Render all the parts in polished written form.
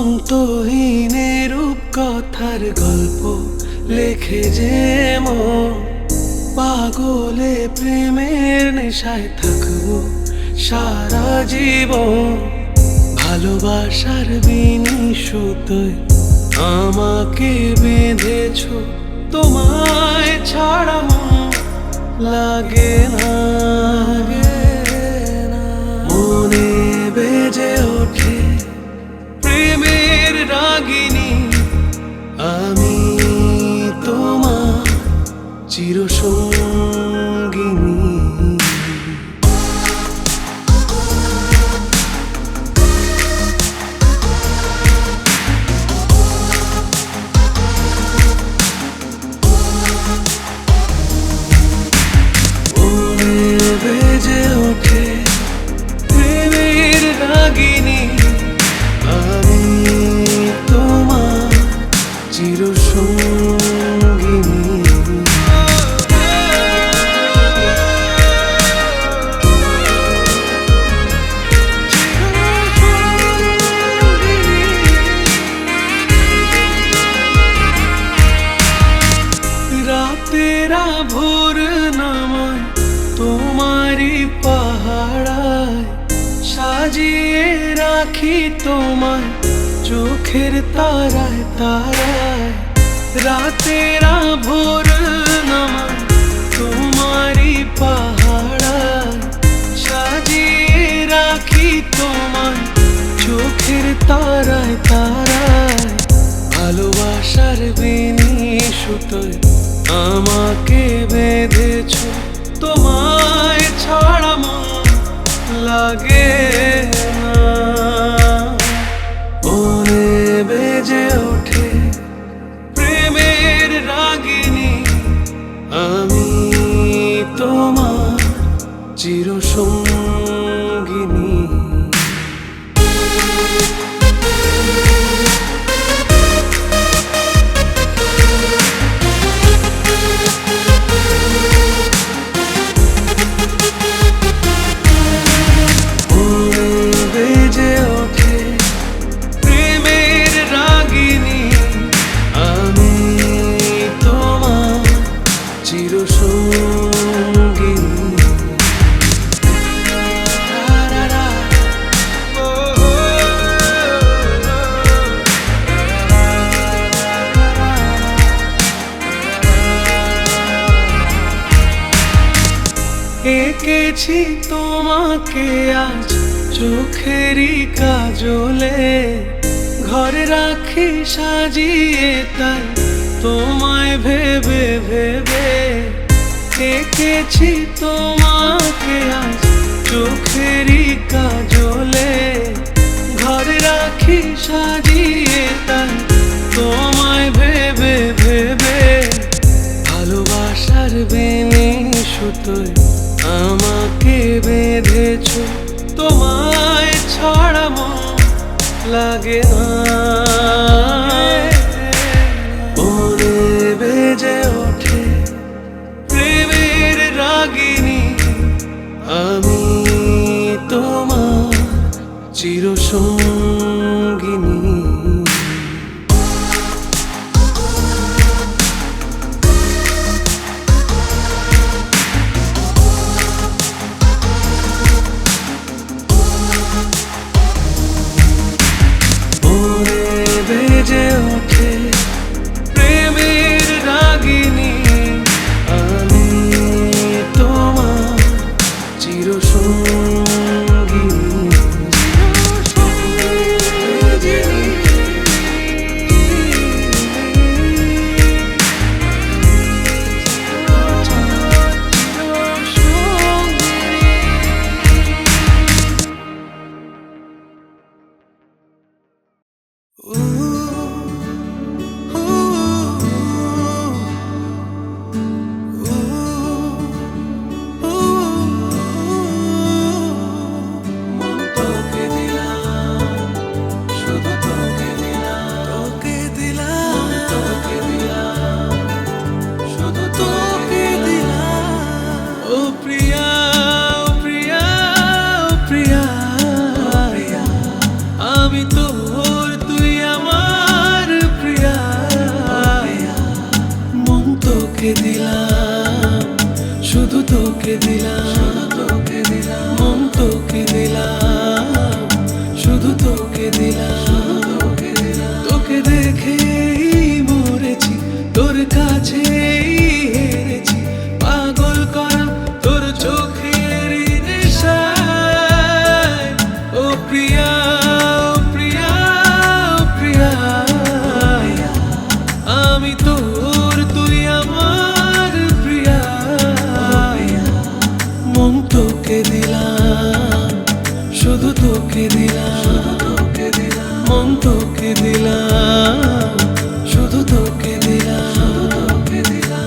অন্তহীনের রূপকথার গল্প লেখে যে মন, পাগলে প্রেমের নেশায় থাকবো সারা জীবন। ভালোবাসার বিনি সুতোয় আমাকে বেঁধেছ, তোমায় ছাড়া মন লাগে না। মনে বেজে ওঠে প্রেমের রাগিনী, আমি তোমার চিরসঙ্গিনী। বেজে ওঠে প্রেমের রাগিনী, আমি তোমার চিরসঙ্গিনী। রাতেরা ভোর নামায় তোমারি পাহাড়ায়, সাজিয়ে রাখি তোমায় চোখের তারায় তারায়। রাতেরা ভোর নামায় তোমারি পাহাড়ায়, সাজিয়ে রাখি তোমায় চোখের তারায় তারায়। ভালোবাসার বিনি সুতোয় আমাকে বেঁধেছ, তোমায় ছাড়া মন লাগে না। মনে বেজে ওঠে প্রেমের রাগিনী, আমি তোমার চিরসঙ্গিনী। এঁকেছি তোমাকে আজ চোখেরই কাজলে, ঘরে রাখি সাজিয়ে তাই তোমায় ভেবে ভেবে। এঁকেছি তোমাকে আজ চোখেরই কাজলে, ঘরে রাখি সাজিয়ে তাই তোমায় ভেবে ভেবে। ভালোবাসার বিনি সুতোয় আমাকে বেঁধেছ, তোমায় ছাড়া মন লাগে না। মনে বেজে ওঠে প্রেমের রাগিনী, আমি তোমার চিরসঙ্গিনী। বেজে ওঠে প্রেমের রাগিনী, আমি তোমার চিরসঙ্গিনী। আমি তোর তুই তোকে দিলাম, শুধু তোকে দিলাম, তোকে দিলাম, মন তোকে দিলাম, শুধু তোকে দিলাম, তোকে দিলাম। তোকে দেখেই মরেছি, তোর কাছেই হেরেছি, পাগল করা তোর চোখের নেশায়। ও প্রিয়া, ও প্রিয়া, ও প্রিয়া, আমি তোর, তুই আমার প্রিয়া। মন তোকে দিলাম, শুধু তোকে দিলাম, তোকে দিলাম, মন তোকে দিলাম, শুধু তোকে দিলাম, তোকে দিলাম।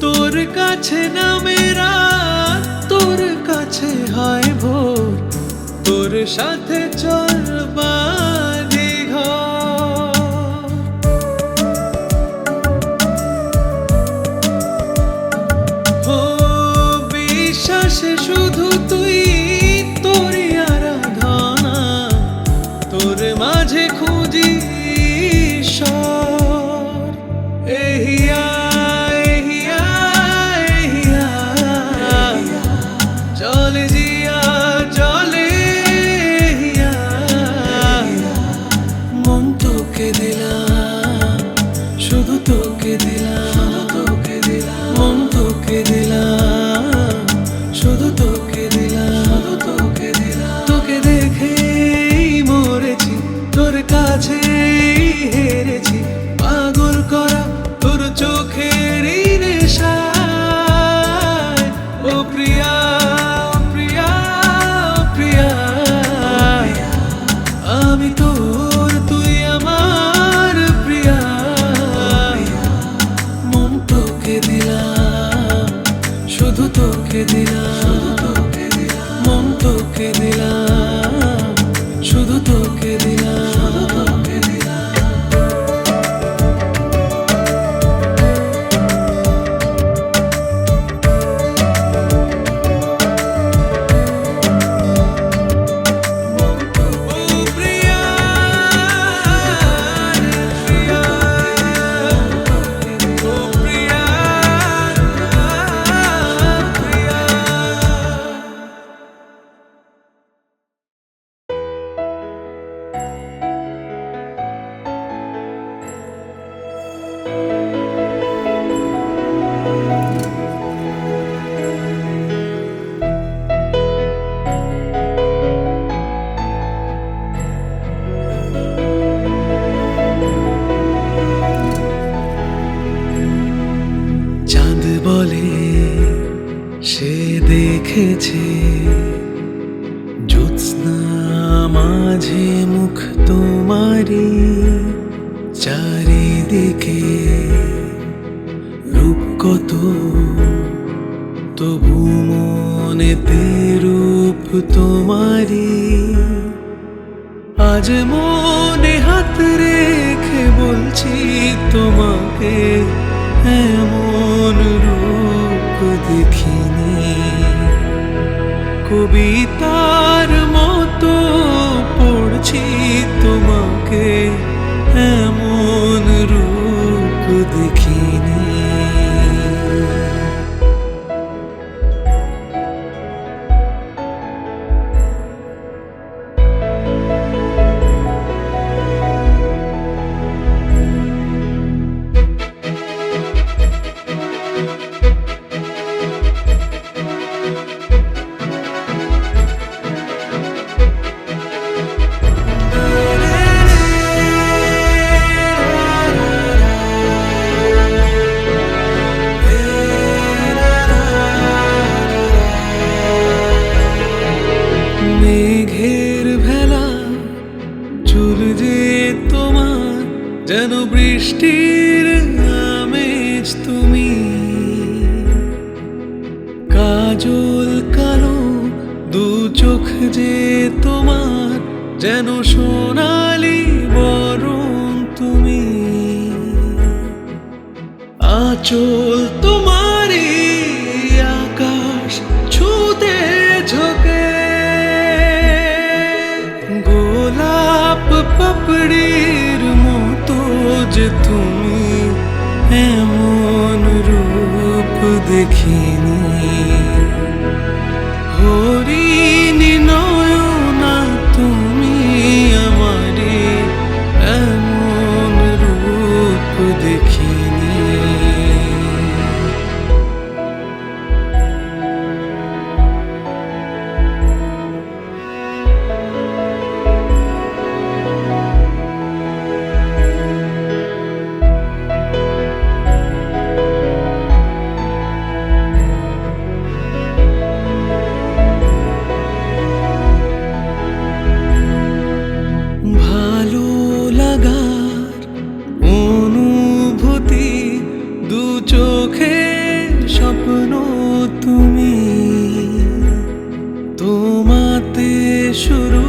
তোর কাছে নামে রাত, তোর কাছে হয় ভোর, তোর সাথে চলবানি ঘর। ও বিশ্বাসে শুধু তুই, তোরই আরাধনা, তোর মাঝে খুঁজি ঈশ্বর। এহিয়া জলে জিয়া জলে হিয়া, মন তোকে দিলাম, শুধু তোকে দিলাম, তোকে দিলাম, মন তোকে দিলাম, শুধু তোকে দিলাম, তোকে দিলাম। তোকে দেখেই মরেছি, তোর কাছেই হেরেছি, পাগল করা তোর চোখের নেশায়। ও প্রিয়া, আমি তোর, তুই আমার প্রিয়া। মন তোকে দিলাম, শুধু তোকে দিলাম, তোকে দিলাম, মন তোকে দিলাম, শুধু তোকে দিলাম, তোকে দিলাম। চাঁদ বলে সে দেখেছে জ্যোৎস্না মাঝে মুখ তোমারি, চারিদিকে রূপ কত, তবু মনেতে রূপ তোমারি। আজ মনে হাত রেখে বলছি তোমাকে, এমন রূপ দেখিনি। কবিতার মতো পড়ছি তোমাকে, এমন রূপ দেখিনি। যেন বৃষ্টির আমেজ তুমি, কাজল কালো দু চোখ যে তোমার যেন সোনালি বরণ তুমি। আঁচল তোমারই আকাশ ছুঁতে ঝোঁকে, গোলাপ পাপড়ির মতো যে তুমি, এমন রূপ দেখিনি। হরিণী নয়না তুমি আমারে, এমন রূপ দেখিনি। ভালো লাগার অনুভূতি, দু চোখে স্বপ্ন তুমি। তোমাতে শুরু,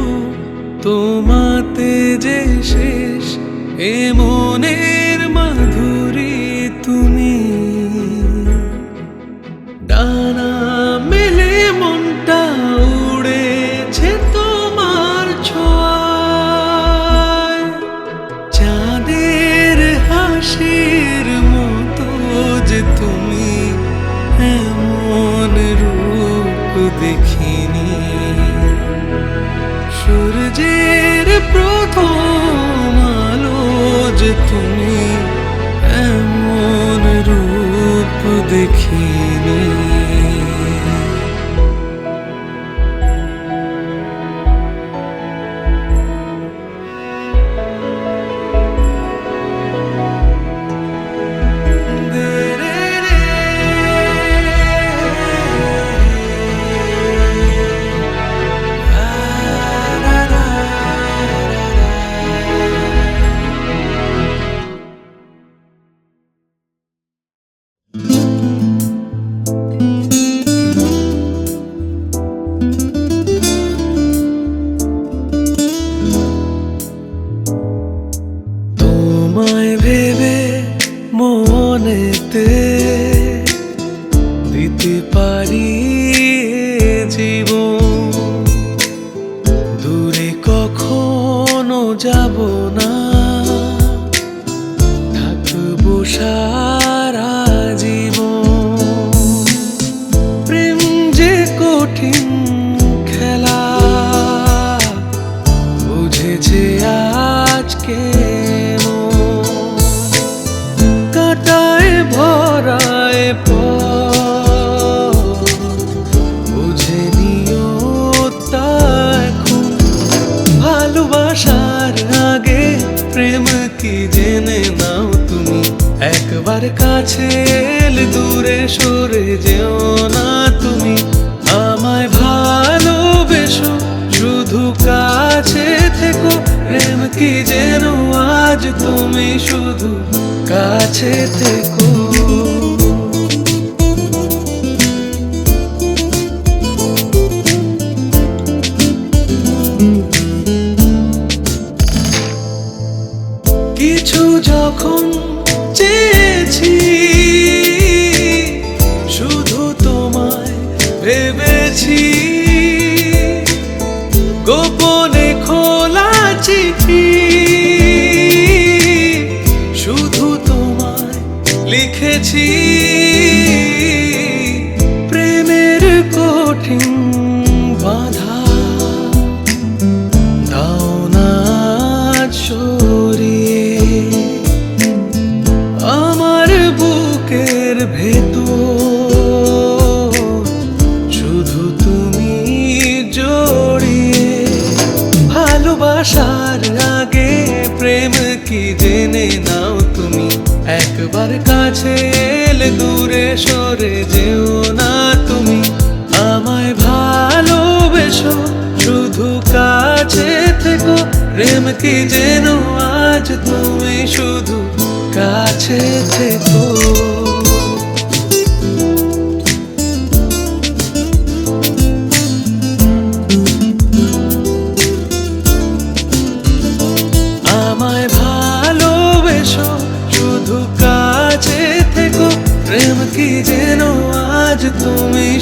তোমাতে যে শেষ, এ মনের মাধুরী তুমি। ডানা মেলে মনটা উড়েছে তোমার ছোঁয়ায়, চাঁদের হাসির মতো যে তুমি, এমন রূপ দেখিনি। সূর্যের প্রথম আলো যে তুমি, এমন রূপ দেখিনি। তোমায় ভেবে মনেতে দিতে পারি জীবন, দূরে কখনো যাব না, থাকবো সারা জীবন। প্রেম যে কঠিন খেলা বুঝেছে আজকে, কাটায় ভরায় বুঝে নিও তা এখন। ভালোবাসার আগে প্রেম কি জেনে নাও তুমি, একবার কাছে এলে দূরে সরে যেও না তুমি। আমায় ভালোবেসো, শুধু কাছে থেকো, প্রেম কি যেন আজ তুমি শুধু কাছে থেকো। কিছু যখন চেয়েছি, শুধু তোমায় ভেবেছি, গোপনে খোলা চিঠি, শুধু তোমায় লিখেছি। প্রেমের কঠিন বাধা দাও না সরিয়ে, আমার বুকের ভেতর শুধু তুমি জড়িয়ে। ভালোবাসার আগে প্রেম কি জেনে নাও তুমি, একবার কাছে এলে দূরে সরে যেও না তুমি। আমায় ভালোবেসো, শুধু কাছে থেকো, প্রেম কি যেন আজ তুমি শুধু কাছে থেকো।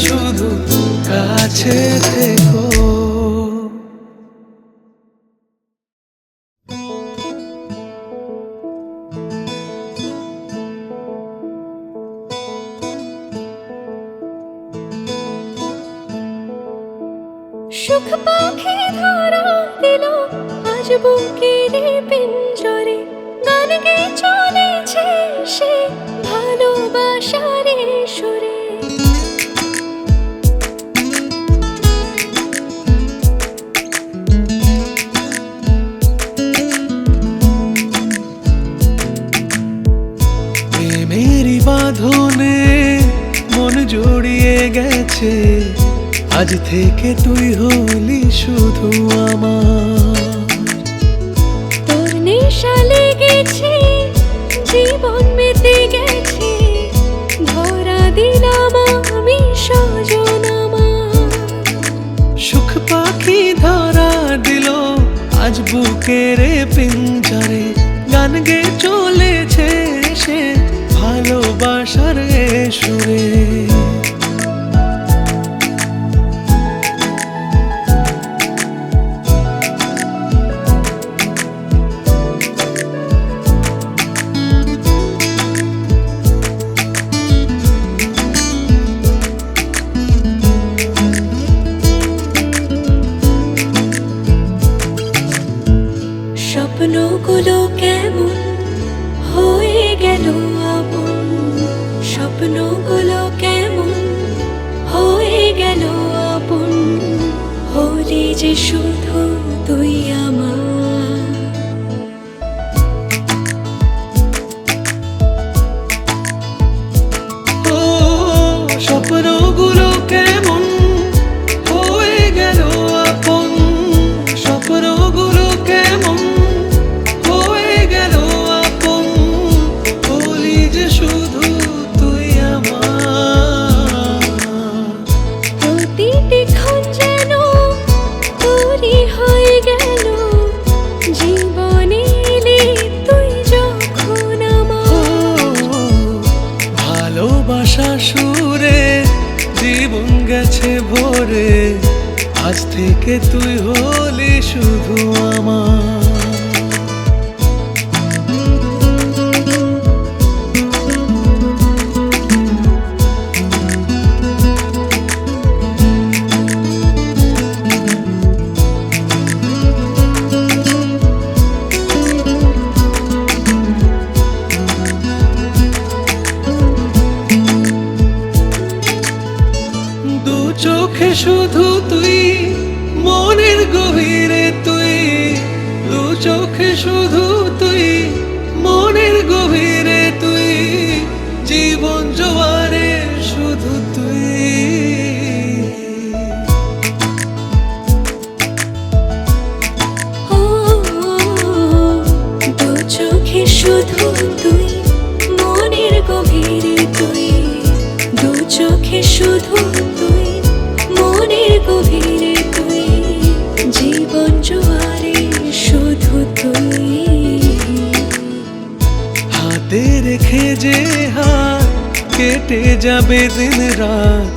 শুধু কাছে থেকো। সুখ পাখি ধরা দিল আজ বুকের পিঞ্জরে, গান গেয়ে চলেছে সে ভালোবাসার সুরে। প্রেমেরই বাঁধনে মন জড়িয়ে গেছে, আজ থেকে তুই হলি শুধু আমার। তোর নেশা লেগেছে, জীবন মেতে গেছে, ধরা দিলাম আমি সজন আমার। সুখ পাখি ধরা দিল আজ বুকের পিঞ্জরে, গান গেয়ে চলেছে সে ভালোবাসার সুরে। স্বপ্নগুলো কেমন হয়ে গেল আপন, স্বপ্নগুলো কেমন হয়ে গেল আপন, হলি যে শুধু তুই আমার। ও স্বপ্নগুলো কেমন হয়ে গেল আপন, স্বপ্নগুলো কেমন হয়ে গেল আপন, বলি যে শুধু তুই আমার। প্রতিটি ক্ষণ যেন তোরই হয়ে গেল, জীবনে এলে তুই যখন আমার। ভালোবাসা সুরে জীবন গেছে ভরে, আজ থেকে তুই হলি শুধু আমার। দু চোখে শুধু তুই, মনের গভীরে তুই, দু চোখে শুধু তুই, মনের গভীরে তুই, জীবন জোয়ারে শুধু তুই। ও দু চোখে শুধু তুই, মনের গভীরে তুই, দু চোখে শুধু তুই, মনের গভীরে তুই, জীবন জোয়ারে শুধু তুই। হাতে রেখে যে হাত কেটে যাবে দিন রাত,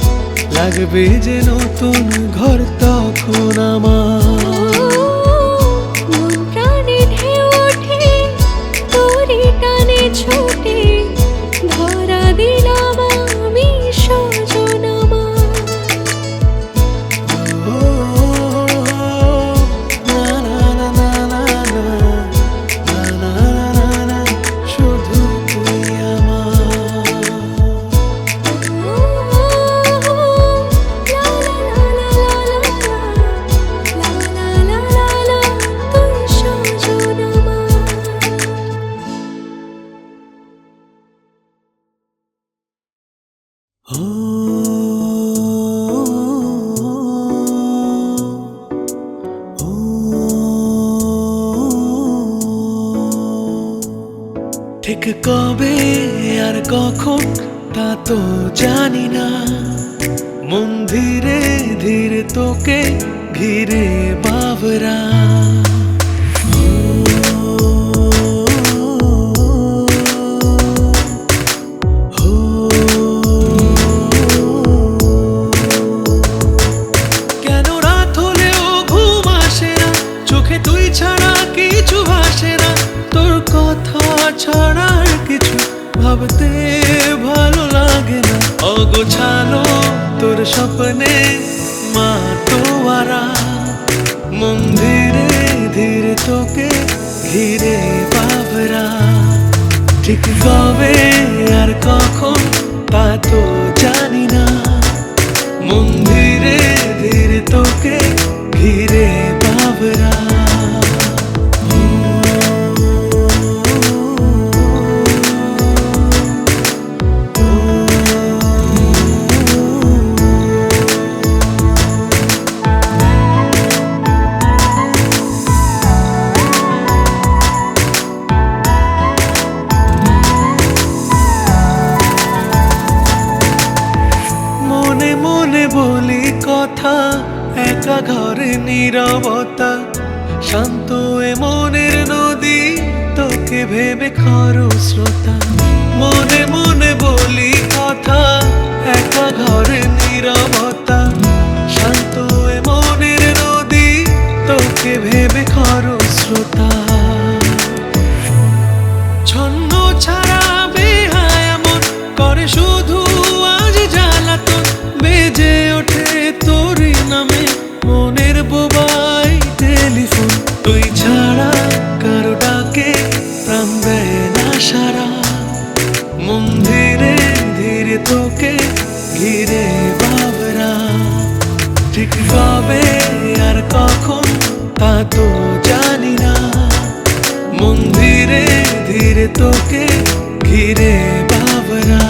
লাগবে যে নতুন ঘর তখন আমার। মন প্রাণে ঢেউ ওঠে তোরই টানে ছোটে, ধরা দিলাম আমি সজন আমার। ও না না না না না না, না না না না, শুধু তুই আমার। ঠিক কবে আর কখন তা তো জানি না, মন ধীরে ধীরে তোকে ঘিরে বাবরা। স্বপ্নে মাতোয়ারা, মন ধীরে ধীরে তোকে ঘিরে বাবরা। ঠিক কবে আর কখন তা তো জানি না, মন ধীরে ধীরে তোকে ঘিরে বাবরা। মনে মনে বলি কথা, একা ঘরে নীরবতা, শান্ত এ মনের নদী, তোকে ভেবে খরস্রোতা। মনে মনে বলি কথা, একা ঘরে নীরবতা, শান্ত এ মনের নদী, তোকে ভেবে খরস্রোতা। ছন্ন ছাড়া বেহায়া মন করে শুধু আজ জ্বালাতন, বেজে ওঠে তোরই নামে মনের বোবাই টেলিফোন। তুই ছাড়া কারো ডাকে প্রাণ দেয় না সারা, মন ধীরে ধীরে তোকে ঘিরে বাবরা। ঠিক কবে আর কখন তা তো জানি না, মন ধীরে ধীরে তোকে ঘিরে বাবরা।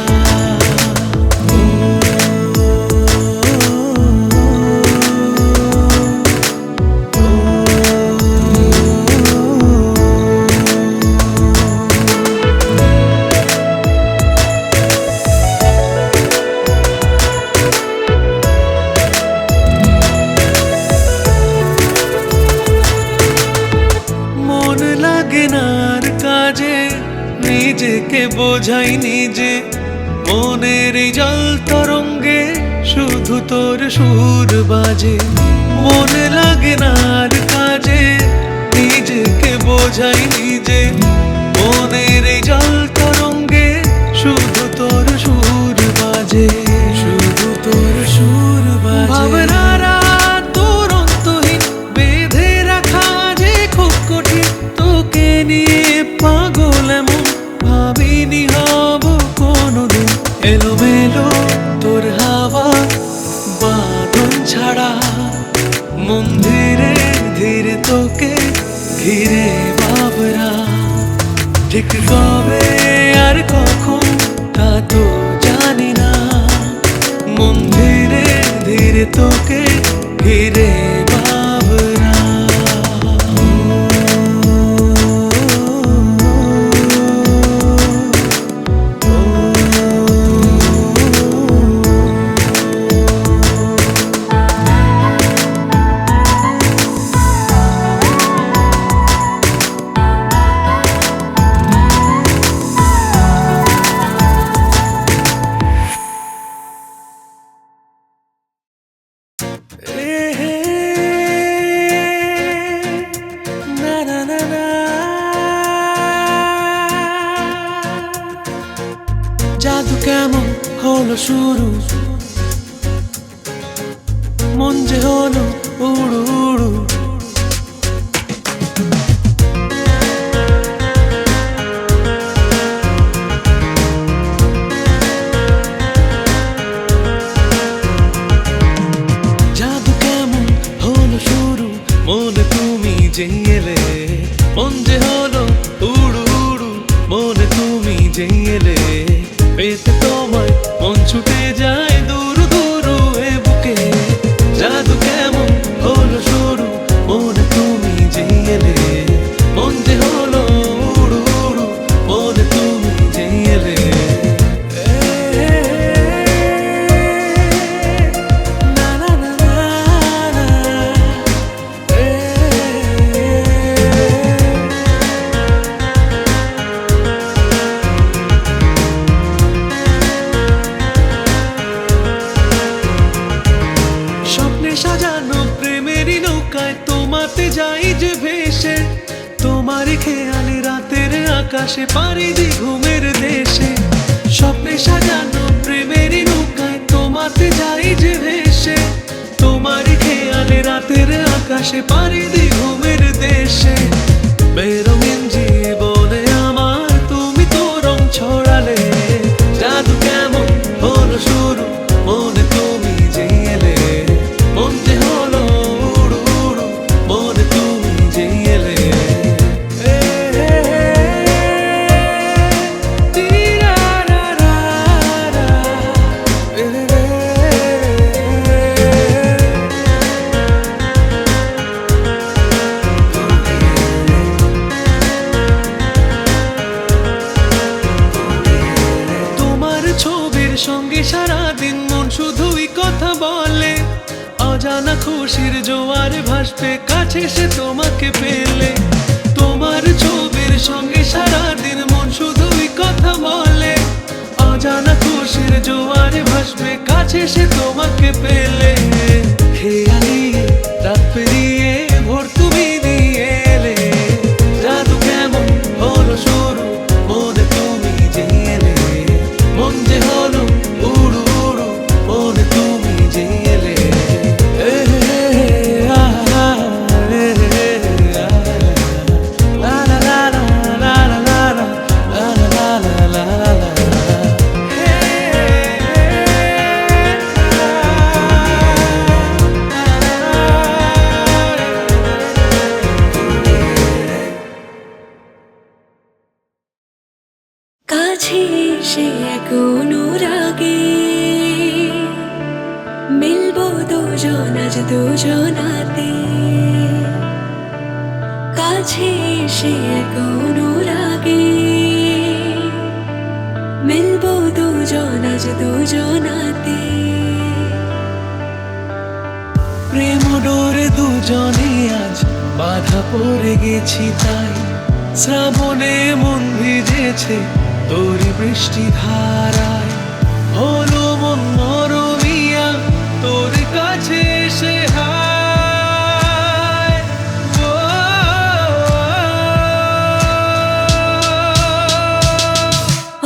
মন লাগে না আর কাজে, নিজেকে বোঝাই নিজে, মনের এই জল তরঙ্গে শুধু তোর সুর বাজে। মন লাগে না আর কাজে, নিজেকে বোঝাই নিজে, মনের এই জল তরঙ্গে শুধু তোর সুর বাজে, শুধু তোর সুর বাজে। ভাবনারা তোর অন্তহীন বেঁধে রাখা যে খুব কঠিন, তোকে নিয়ে পাগল এমন ভাবিনি হব কোনোদিন। এলোমেলো তোর হাওয়া বাঁধন ছাড়া, মন ধীরে ধীরে তোকে ঘিরে বাবরা। ঠিক কবে আর কখন তা তো জানি না, মন ধীরে ধীরে তোকে ঘিরে বাবরা। জাদু কেমন হলো শুরু, মন যে হলো উড়ু উড়ু। জাদু কেমন হলো শুরু, মনে তুমি যে এলে, মন যে হলো উড়ু উড়ু, মনে তুমি যে এলে। পেতে তোমায় মন ছুটে যায় দূর দূর এ বুকে। জাদু কেমন হলো শুরু, মনে তুমি যে এলে, মন যে হলো উড়ু উড়ু, মনে তুমি যে এলে। সাজানো প্রেমেরই নৌকায় তোমাতে যাই যে ভেসে, তোমারই খেয়ালে রাতের আকাশে পাড়ি দি ঘুমের দেশে। স্বপ্নে সাজানো প্রেমেরই নৌকায় তোমাতে যাই যে ভেসে, আকাশে পাড়ি দি ঘুমের দেশে। বেরঙিন জীবনে আমার তুমি তো রং ছড়ালে, জাদু কেমন হলো শুরু মনে তুমি যে এলে, মন যে হলো উড়ু উড়ু মনে তুমি যে এলে। তোমার ছবির সঙ্গে সারাদিন মন শুধুই কথা বলে, অজানা খুশির জোয়ারে ভাসবে কাছে সে তোমাকে পেলে। তোমার ছবির সঙ্গে সারাদিন মন শুধুই কথা বলে, অজানা খুশির জোয়ারে ভাসবে কাছে সে তোমাকে পেলে। খেয়ালি রাত পেরিয়ে ভোর তুমি দিয়ে এলে, জাদু কেমন হলো শুরু মনে তুমি যে এলে, মন যে হলো উড়ু উড়ু মনে তুমি যে এলে। কাছে এসে এক অনুরাগে মিলবো দুজন আজ দুজনাতে। কাছে এসে এক অনুরাগে মিলবো দুজন আজ দুজনাতে। প্রেম ডোরে দুজনে আজ বাধা পড়ে গেছি তাই, শ্রাবণে মন ভিজেছে তোরি বৃষ্টি ধারায়। হলো মন মরমিয়া তোর কাছে এসে হায়। ও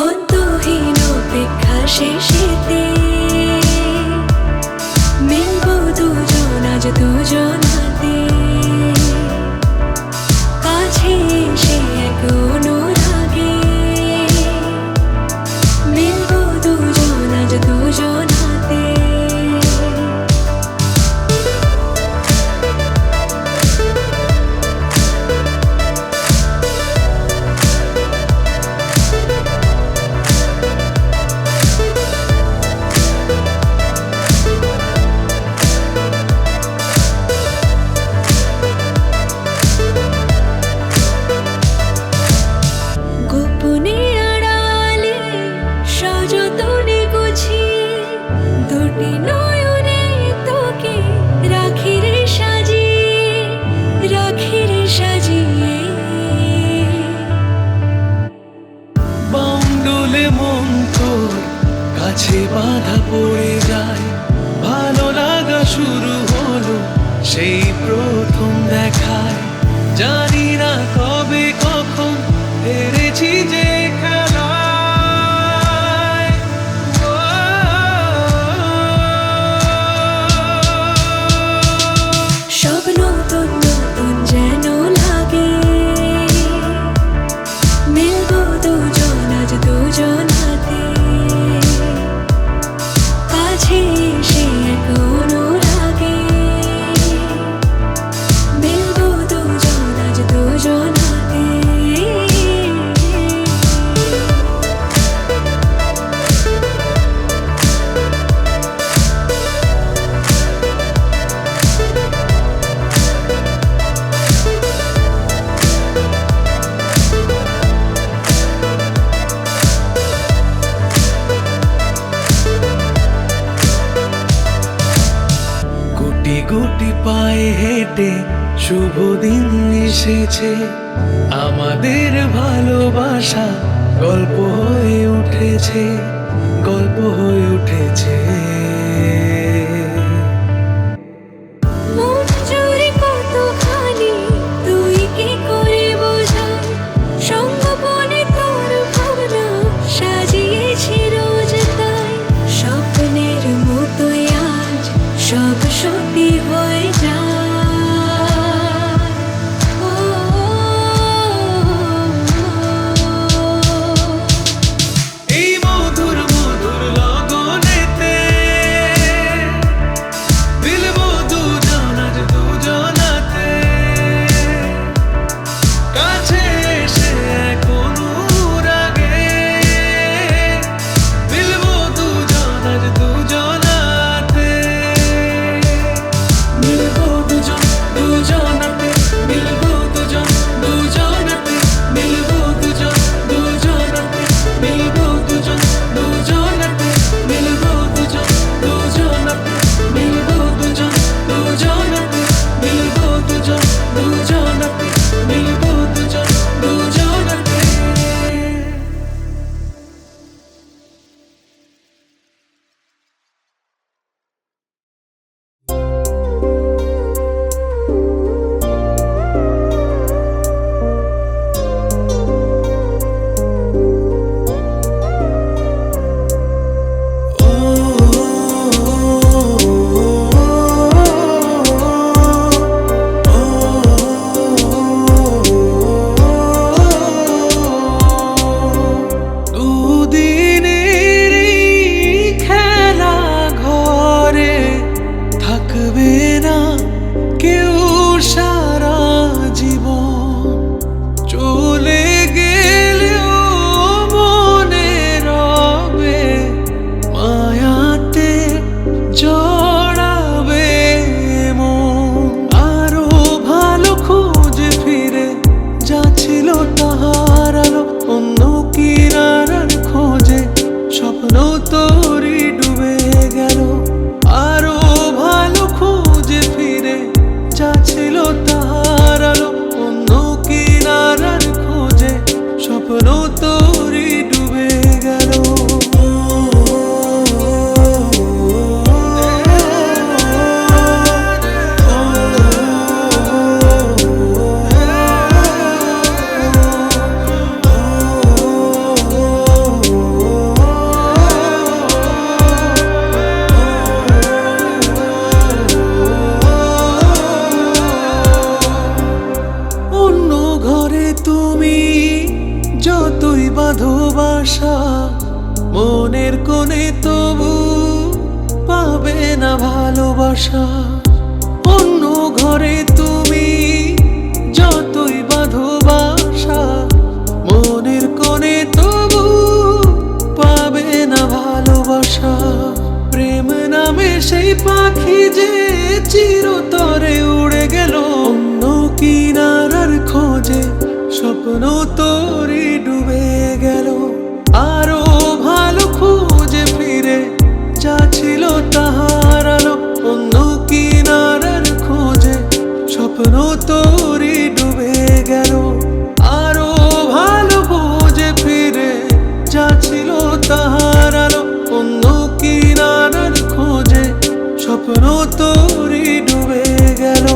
অন্তহীন অপেক্ষা শেষেতে মিলবো দুজন আজ দুজনাতে। কাছে এসে এক অনুরাগে মিলবো দুজন আজ দুজনাতে। গোপনে আড়ালে সযতনে গুছিয়ে দুটি নয়নে তোকে রাখি রে সাজিয়ে, রাখি রে সাজিয়ে। বাউন্ডুলে মন তোর কাছে বাধা পড়ে যায়, ভালো লাগা শুরু হলো সেই প্রথম দেখায়। জানি না কবে কখন হেরেছি যে খেলায়। ও সব নতুন নতুন যেন লাগে, মিলবো দুজন আজ দুজনাতে। কাছে এসে এক অনুরাগে মিলবো দুজন আজ দুজনাতে। গুটি গুটি পায়ে হেঁটে শুভ দিন এসেছে, আমাদের ভালোবাসা গল্প হয়ে উঠেছে, গল্প হয়ে উঠেছে। মন জুড়ে কতখানি তুই কি করে বোঝাই, সঙ্গোপনে তোর ভাবনা সাজিয়েছি রোজ তাই। স্বপ্নের মতোই আজ সব সত্যি হয়ে যায়। ভালোবাসা। অন্য ঘরে তুমি যতই বাঁধো বাসা, মনের কোণে তবু পাবে না ভালোবাসা। প্রেম নামে সেই পাখি যে চিরতরে উড়ে গেল, অন্য কিনারার খোঁজে স্বপ্ন তোরই ডুবে গেল। আরো ভালো খুঁজে ফিরে যা ছিল তা হারালো, অন্য কিনারার খোঁজে স্বপ্ন তোরই ডুবে গেল। আরো ভালো খুঁজে ফিরে যা ছিল তা হারালো, অন্য কিনারার খোঁজে স্বপ্ন তোরই ডুবে গেল।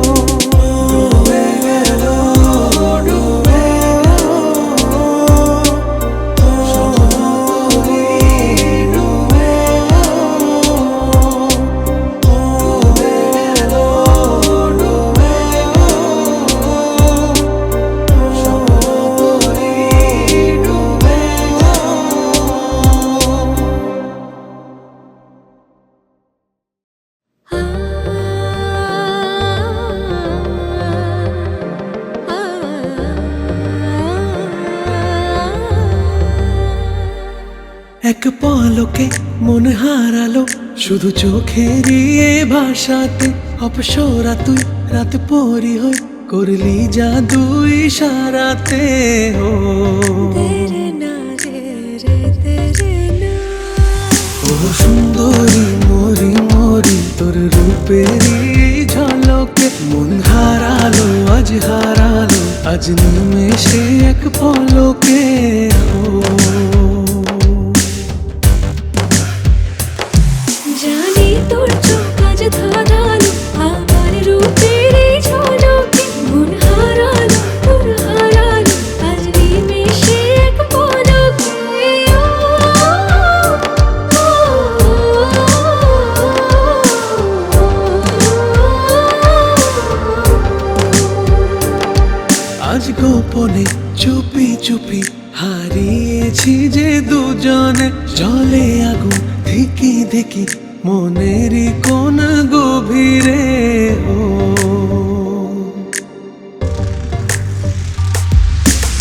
ডুবে গেল, ডুবে গেল, স্বপ্ন তোরই ডুবে গেল, ডুবে গেল, স্বপ্ন তোরই ডুবে এক পলকে মন হারালো শুধু চোখেরই এ ভাষাতে। অপসরা তুই রাত পরি হই করলি জাদু ইশারাতে। ও তেরে না রে তেরে না, ও সুন্দরী মরি মরি তোর রূপেরই ঝলকে। মন হারালো আজ হারালো আজ নিমেষে এক পলকে। ও জানি তোর চোখ আজ ধাঁধালো আমার রূপের এই ঝলকে। মন হারালো তোর হারালো আজ নিমেষে এক পলকে। আজ গোপনে চুপি চুপি হারিয়েছি যে দুজনে। জলে আগুন দেখি দেখি মনেরই কোন গভীরে। ও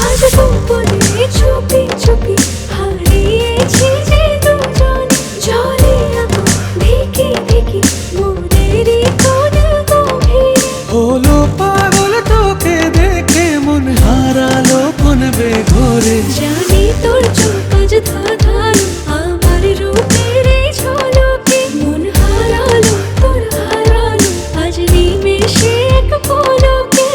আজ গোপনে চুপি চুপি হারিয়েছি যে দুজন। জলে আগুন দেখি দেখি মনেরই কোন গভীরে। হলো পাগল তোকে দেখে মন হারালো কোন বেঘরে। জানি তোর চোখ আজ ধাঁধালো আমার রূপের এই ঝলকে। মন হারালো তোর হারালো আজ নিমেষে এক পলকে।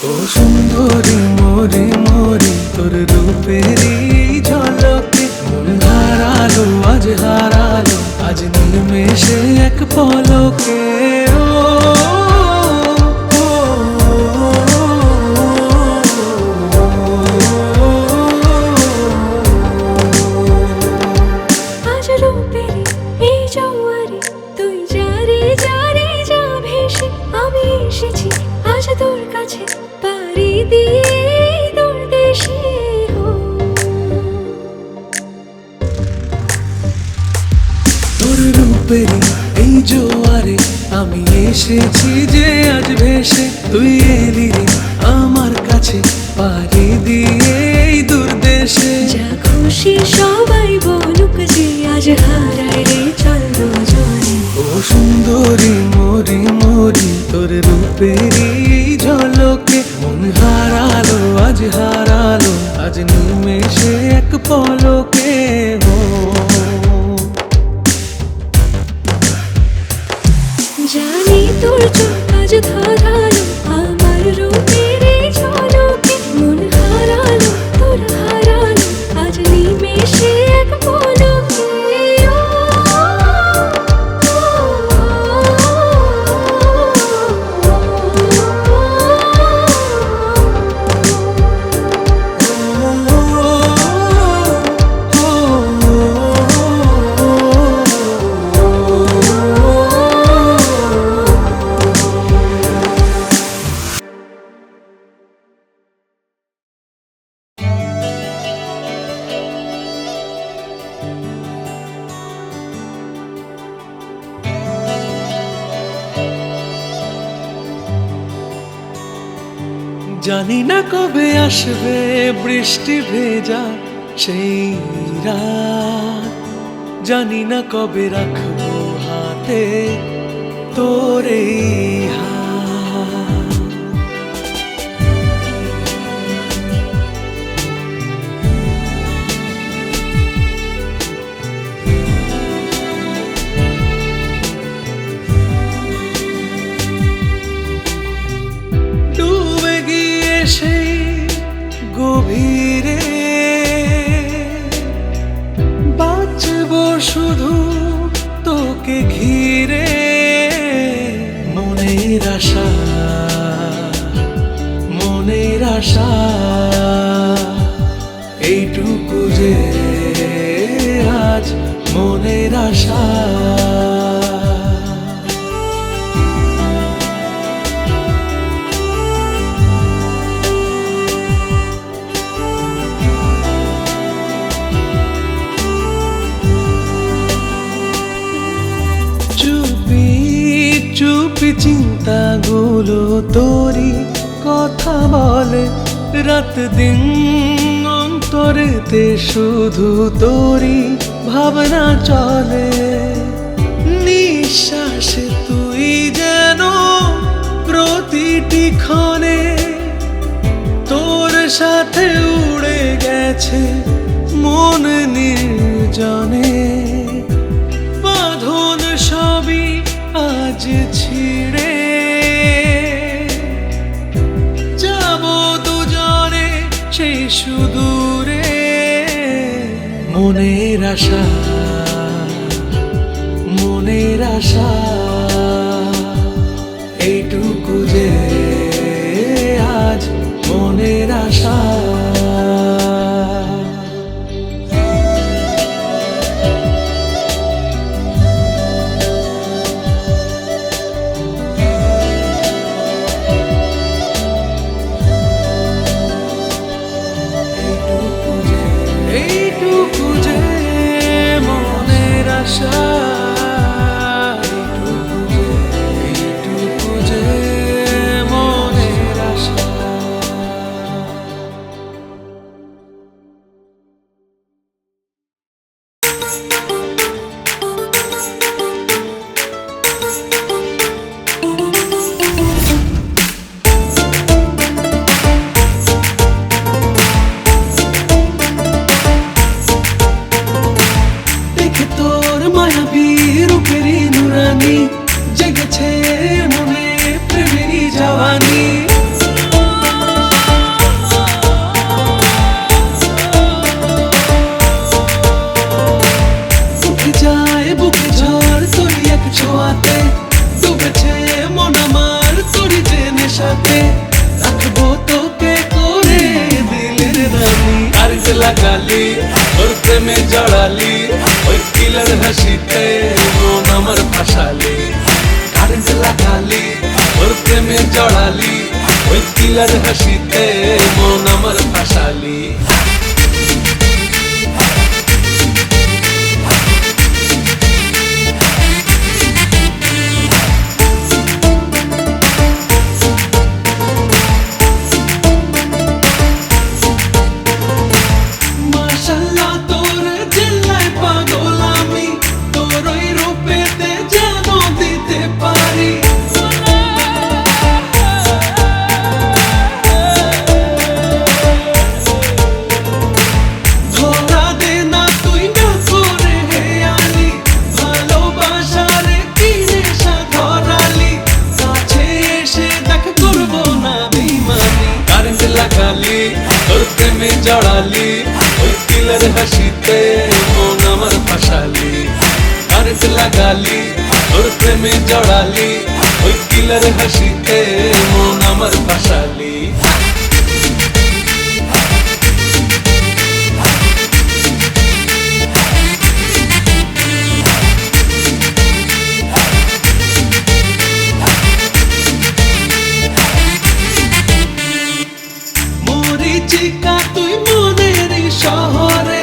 ও সুন্দরী মরি মরি তোর রূপেরই ঝলকে। মন হারালো আজ হারালো আজ নিমেষে এক পলকে। ও আজ রূপের এই জোয়ারে তুই যারে যারে যা ভেসে। আমি এসেছি আজ তোর কাছে পাড়ি দিয়ে এই দূর দেশে। তোর রূপেরই এই জোয়ারে আমি এসেছি যে আজ ভেসে। তুই এলি রে আমার কাছে পাড়ি দিয়ে এই দূর দেশে। যা খুশি সবাই বলুক যে আজ হারায় রে চল দুজনে। ও সুন্দরী মরি মরি তোর রূপেরই ঝলকে। মন হারালো আজ হারালো আজ নিমেষে এক পলকে। ও জানি তোর চোখ আজ ধাঁধালো আমার রূপের এই ঝলকে। মন হারালো তোর হারালো আজ নিমেষে এক পলকে। জানি না কবে আসবে বৃষ্টি ভেজা সেই রাত, জানি না কবে রাখবো হাতে তোর এই হাত। ডুবে গিয়ে সেই গভীরে বাঁচবো শুধু তোকে ঘিরে। মনের আশা, মনের আশা, এইটুকু যে আজ মনের আশা। চুপি চিন্তাগুলো তোরই কথা বলে, রাত দিন অন্তরেতে শুধু তোরই ভাবনা চলে। নিঃশ্বাসে তুই যেন প্রতিটি ক্ষণে তোর সাথে উড়ে গেছে মন নির্জনে। বাঁধন সবই আজ ছিড়ে যাব দুজনে সেই সুদূরে। মনের আশা, মনের আশা, এইটুকু যে আজ মনের আশা। এইটুকু যে মনের আশা, এইটুকু যে মনের আশা। জেগেছে মনে প্রেমেরই জওয়ানি। উঠে যায় বুকে ঝড় তোরই এক ছোঁয়াতে, ডুবেছে মন আমার তোরই যে নেশাতে। রাখবো তোকে করে দিলের রানী। কারেন্ট লাগালি তোর প্রেমে জড়ালি, ওই কিলার হাসিতে মন আমার ভাসালি। কারেন্ট লাগালি তোর প্রেমে জড়ালি, ওই কিলার হাসিতে মন আমার ভাসালি। মাশাআল্লাহ তোর জেলায় পাগল আমি, তোর ওই রূপেতে যেন দিতে পারি। ধরা দে না তুই না করে হেয়ালি, ভালোবাসারে কি নেশা ধরালি। কাছে এসে দেখ করবো না বেইমানি। কারেন্ট লাগালি তোর প্রেমে জড়ালি, ওই কিলার হাসিতে মন আমার ভাসালি। কারেন্ট লাগালি তোর প্রেমে জড়ালি, ওই কিলার হাসিতে মন আমার ভাসালি। মরিচিকা তুই মনের শহরে,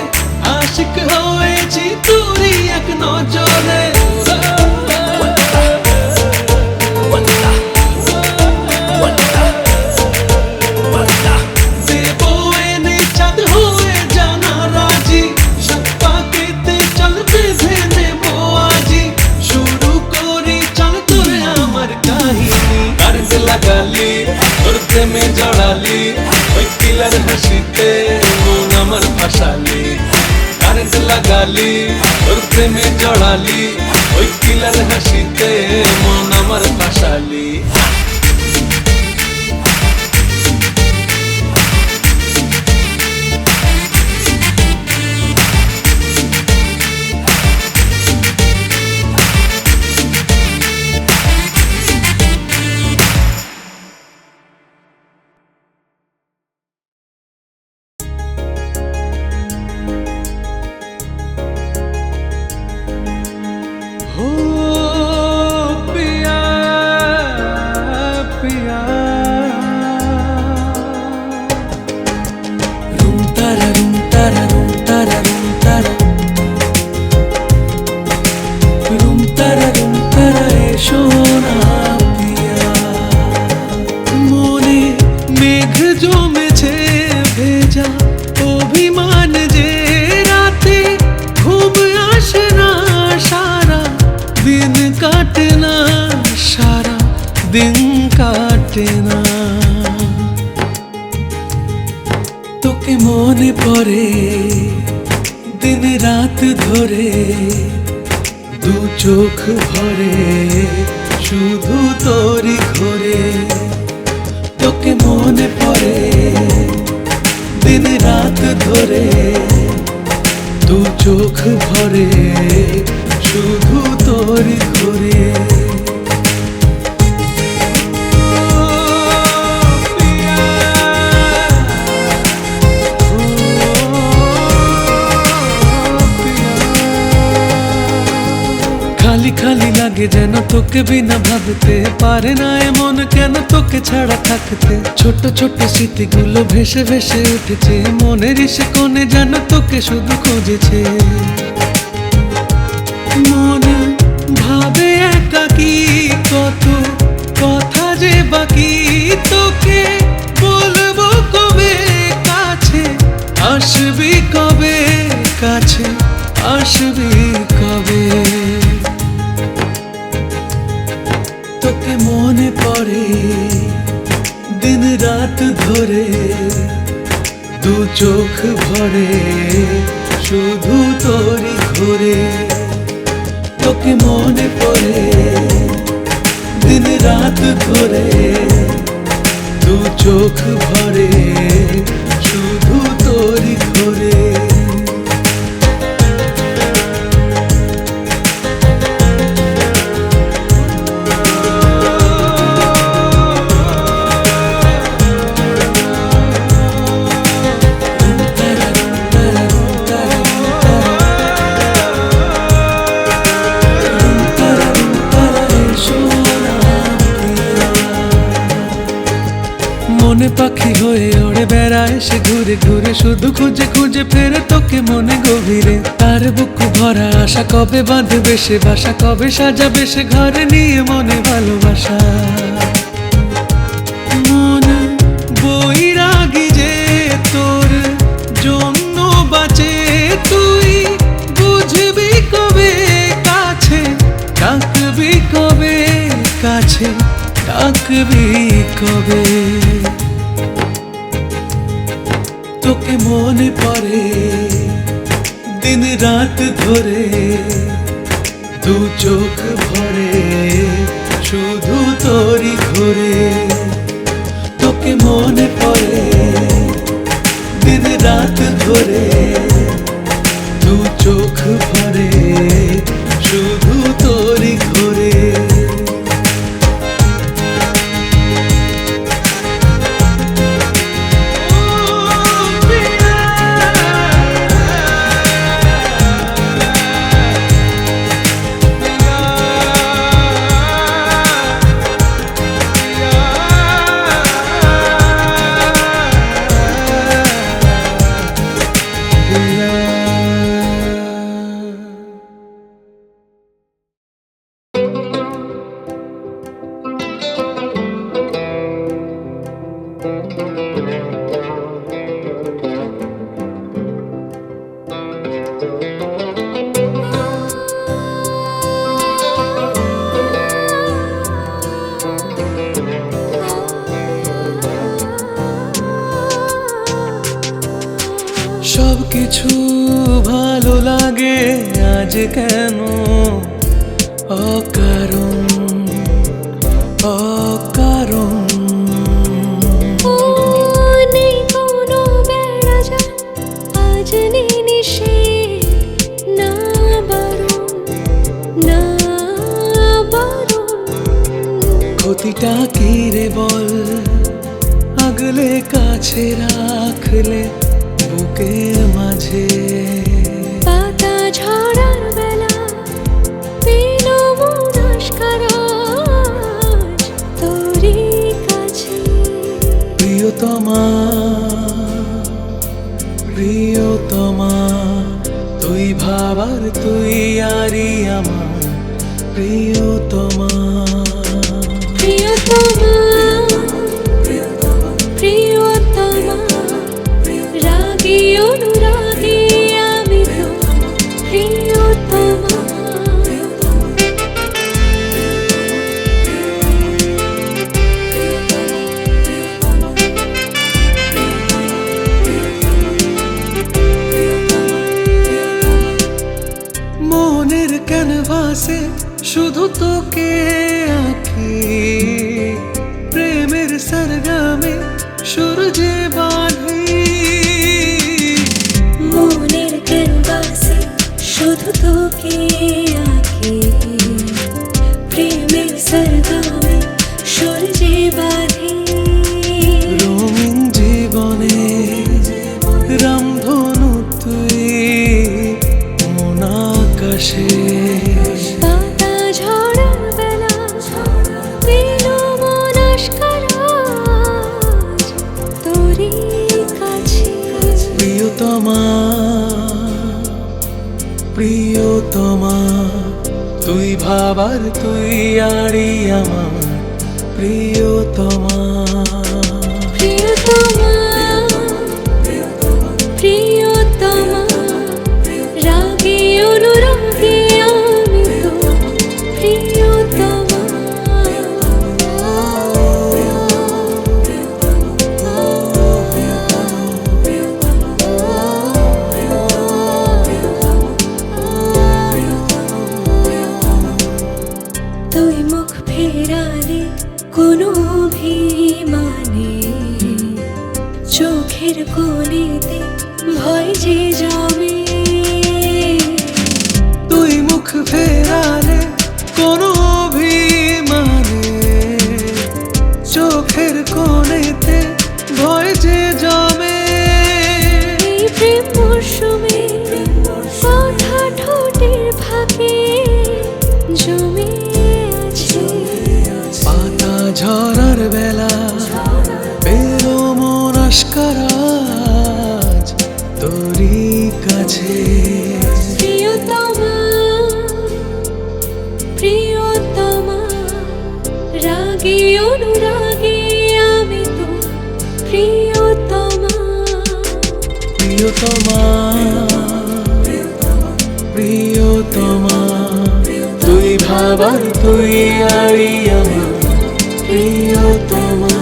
আশিক হয়েছি তুই এক নজরে। প্রেমে জড়ালি, ওই কিলার হাসিতে মন আমার ফাঁসালি। हो पिया पिया रूम तारा रूम तारा रूम तारा रूम तारा रूम तारा रूम तारा एसो ना पिया मोने मेघ जमेছে ভেজা অভিমান যে রাতে ঘুম আসে না সারা दिन काटे ना सारा दिन काटे ना তোকে মনে পড়ে দিন রাত ধরে দু চোখ ভরে শুধু তোরই ঘরে তোকে মনে পড়ে দিন রাত ধরে দু চোখ ভরে শুধু তোরই ঘরে খালি খালি লাগে যেন তোকে বিনা ভাবতে পারে না এমন কেন তোকে ছাড়া থাকতে ছোট ছোট স্মৃতিগুলো ভেসে ভেসে উঠেছে মনের সে কোণে যেন তোকে শুধু খুঁজেছে মনে ভাবে একাকি কত কথা যে বাকি তোকে বলবো কবে কাছে আসবি কবে কাছে আসবি কবে তোকে মনে পড়ে দিন রাত ধরে দু চোখ ভরে শুধু তোরই ঘরে তোকে মনে পড়ে দিন রাত ধরে দু চোখ ভরে শুধু তোরই ঘরে মনে পাখি হয়ে ওড়ে বেড়ায় সে ঘুরে ঘুরে শুধু খুঁজে খুঁজে ফেরে তোকে মনে গভীরে তার বুক ভরা আশা কবে বাঁধবে সে বাসা কবে সাজাবে সে ঘরে নিয়ে মনে ভালোবাসা মন বৈরাগী যে তোর জন্য বাঁচে তুই বুঝবি কবে কাছে ডাকবি কবে কাছে ডাকবি কবে তোকে মনে পড়ে দিন রাত ধরে দু চোখ ভরে শুধু তোরই ঘরে তোকে মনে পড়ে দিন রাত ধরে দু চোখ ভরে শুধু তোরই ঘরে সবকিছু ভালো লাগে আজ কেন অকারণ অকারণ। ও নেই কোনো বেড়া জাল, আজ নেই নিষেধ, না বারণ, না বারণ। ক্ষতিটা কি রে বল, আগলে কাছে রাখলে বুকের মাঝে। পাতা ঝরার বেলা পেল মন আশকারা আজ তোরই কাছে। প্রিয়তমা প্রিয়তমা, তুই ভাবার তুই আরি আমার প্রিয়তমা। প্রিয়তমা প্রিয়তমা, রাগী অনুরাগী আমি তো প্রিয়তমা। মনের ক্যানভাসে শুধু তোকে আঁকি, প্রেমের সরগমে সূর্যে বাঁধি। মনের ক্যানভাসে শুধু তোকে আঁকি, প্রেমের সরগমে সূর্যে বাঁধি। রঙিন জীবনে রামধনু তুই মন আকাশে। পাতা ঝরার বেলা পেল মন আশকারা আজ তোরই কাছে। প্রিয়তমা প্রিয়তমা, তুই ভাবার তুই আরি আমার প্রিয়তমা। প্রিয়তমা প্রিয়তমা, রাগী অনুরাগী আমি তো প্রিয়তমা। তুই মুখ ফেরালে কোনো অভিমানে, চোখের কোণেতে ভয় যে জমে। তুই মুখ ফেরালে কোনো অভিমানে, চোখের কোণেতে ভয় যে জমে। এই প্রেম মরশুমে কথা ঠোঁটের ফাঁকে জমে আছে। পাতা ঝরার বেলা পেল মন আশকারা আজ তোরই কাছে। প্রিয়তমা প্রিয়তমা, রাগী অনুরাগী আমি তো প্রিয়তমা। প্রিয়তমা প্রিয়তমা, তুই ভাবার তুই আরি আমার প্রিয়তমা।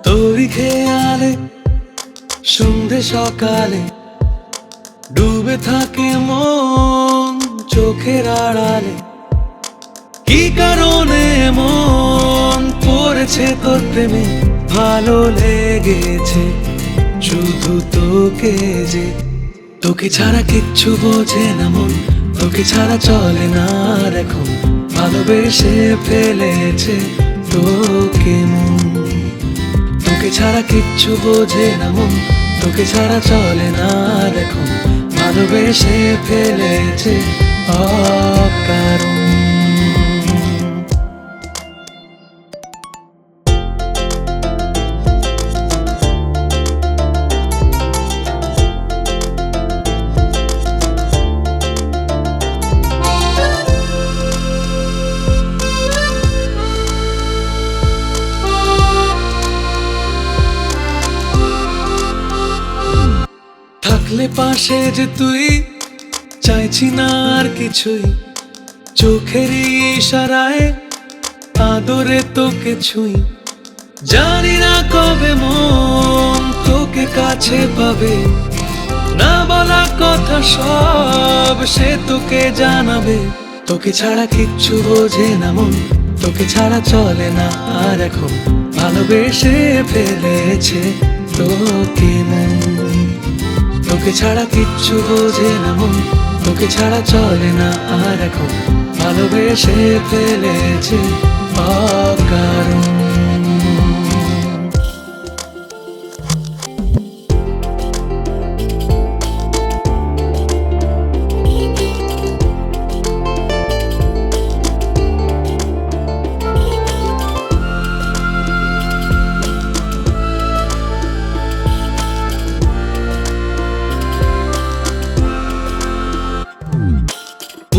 তোরই খেয়ালে সন্ধে সকালে ডুবে থাকে মন চোখের আড়ালে। কি কারণে মন পড়েছে তোর প্রেমে, ভালো লেগেছে শুধু তোকে যে। তোকে ছাড়া কিচ্ছু বোঝে না মন, তোকে ছাড়া চলে না আর এখন। ভালোবেসে ফেলেছে তোকে মন, তোকে ছাড়া কিচ্ছু বোঝে না মন, তোকে ছাড়া চলে না আর এখন। ভালোবেসে ফেলেছে অকারণ। থাকলে পাশে যে তুই, চাইছি না আর কিছুই। চোখের ইশারায় আদরে তোকে ছুঁই। জানি না কবে মন তোকে কাছে পাবে, না বলা কথা সব সে তোকে জানাবে। তোকে ছাড়া কিচ্ছু বোঝে না মন, তোকে ছাড়া চলে না আর এখন। ভালোবেসে ফেলেছে তোকে মন। তোকে ছাড়া কিচ্ছু বোঝে না মন, তোকে ছাড়া চলে না আর এখন। ভালোবেসে ফেলেছে অকারণ।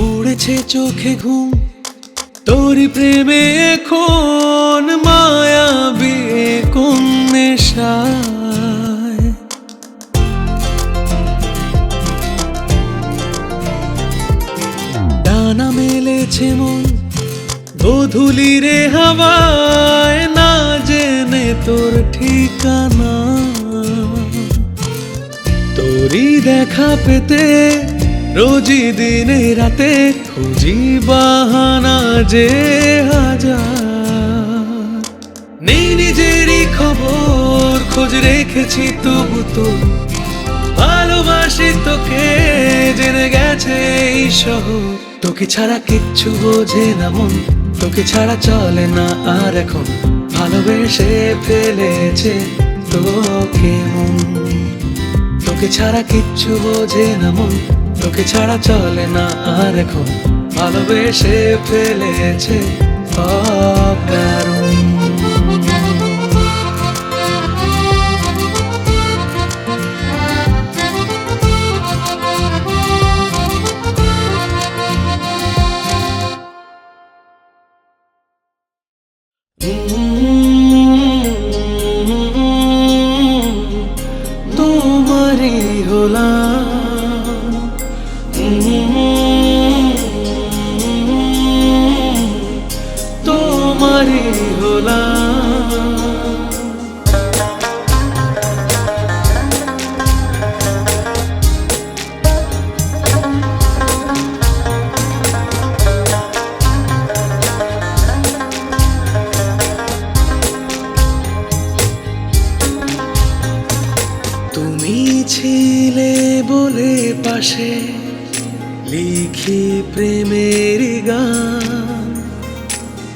উড়েছে চোখে ঘুম তোরি প্রেমে এখন, মায়াবী কোন নেশায়। ডানা মেলেছে মন গোধূলি রে হাওয়ায়, না জেনে তোর ঠিকানা। তোরই দেখা পেতে রোজই দিনে রাতে খুঁজি বাহানা যে হাজার। নেই নিজেরই খবর, খোঁজ রেখেছি তবু তো। ভালোবাসি তোকে জেনে গেছে এই শহর। তোকে ছাড়া কিচ্ছু বোঝে না মন, তোকে ছাড়া চলে না আর এখন। ভালোবেসে ফেলেছে তোকে মন। তোকে ছাড়া কিচ্ছু বোঝে না মন, তোকে ছাড়া চলে না আর এখন। ভালোবেসে ফেলেছে অকারণ। তোমারই হলাম, তোমারই হলাম। তুমি ছিলে বলে পাশে লিখি প্রেমের গান।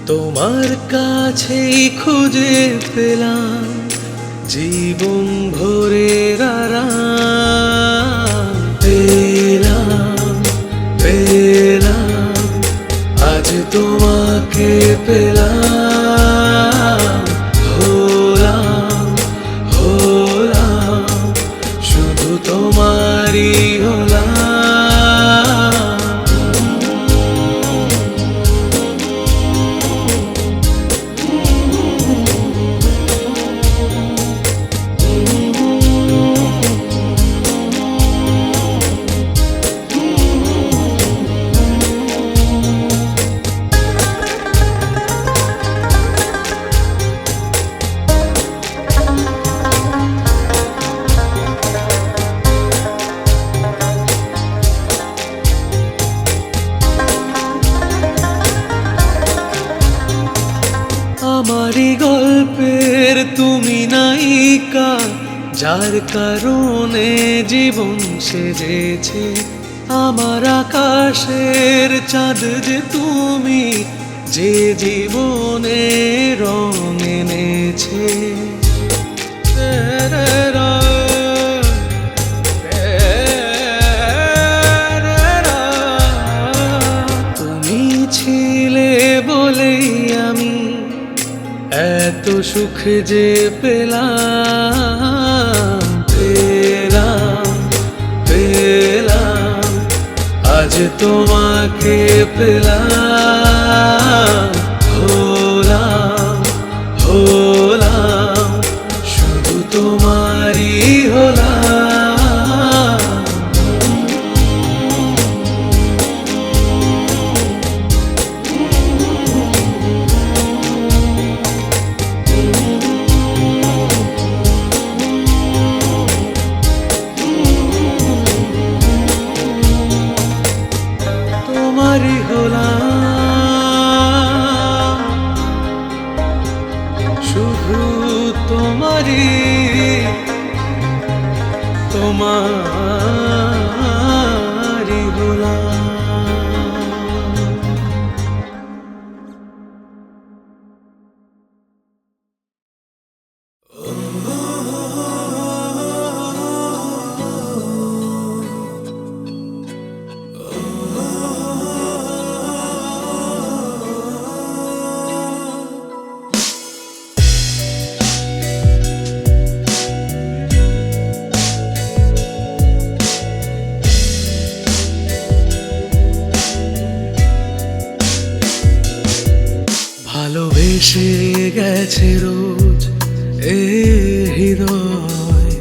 তোমার কাছেই খুঁজে পেলাম জীবন ভোরের আরাম। পেলাম পেলাম আজ তোমাকে পেলাম। হলাম হলাম শুধু তোমারই হলাম। আমারই গল্পের তুমি নায়িকা, যার কারণে জীবন সেজেছে। আমার আকাশের চাঁদ যে তুমি, যে জীবনে রং এনেছে। তুমি ছিলে বলেই আমি এত সুখ যে পেলাম। পেলাম পেলাম আজ তোমাকে পেলাম। হলাম হলাম শুধু তোমারই হলাম। তোমারই তোমারই গোলাম। ভালোবেসে গেছে রোজ এ হৃদয়,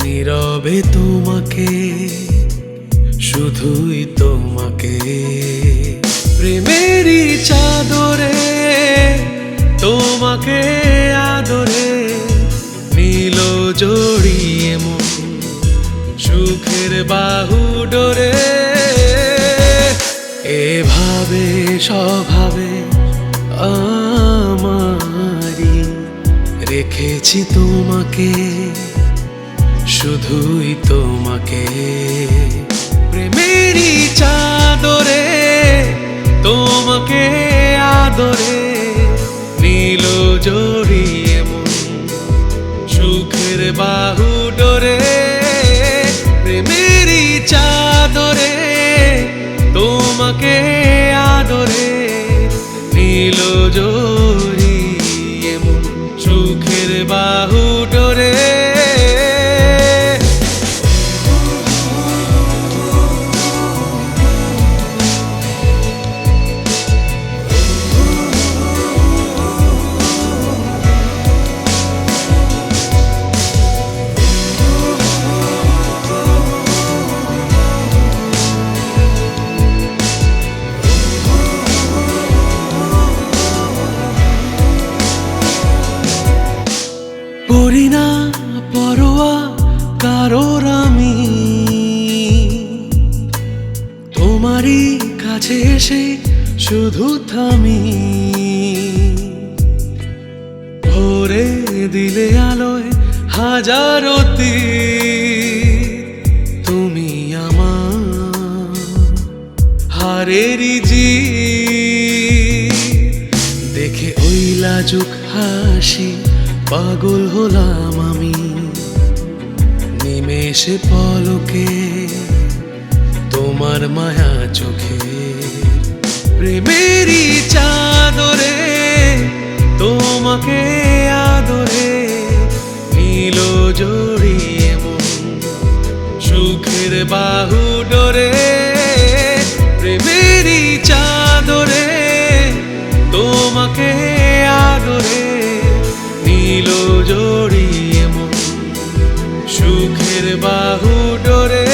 নীরবে তোমাকে, শুধুই তোমাকে। প্রেমেরই চাদরে তোমাকে আদরে নীল জড়িয়ে মন, সুখের বাহু ডোরে। এভাবে স্বভাবে আমারি রেখেছি তোমাকে, শুধুই তোমাকে। প্রেমেরই চাদরে তোমাকে আদরে নীল জড়িয়ে মন, সুখের বাহু ডোরে। প্রেমেরই চাদরে তোমাকে আদরে নীল জড়িয়ে মন, সুখের বাহু ডোরে। করি না পরোয়া কারোর আমি, তোমারই কাছে এসে শুধু থামি। ভরে দিলে আলোয় হাজারো তীর, তুমি আমার হারেরই জির। দেখে ওই লাজুক হাসি পাগল হলাম আমি, নিমেষে পলকে তোমার মায়া চোখে। প্রেমেরই চাদরে তোমাকে আদরে নীল জড়িয়ে মন, সুখের বাহু ডোরে। প্রেমেরই চাদরে তোমাকে আদরে নীল জড়িয়ে মন, সুখের বাহু ডোরে।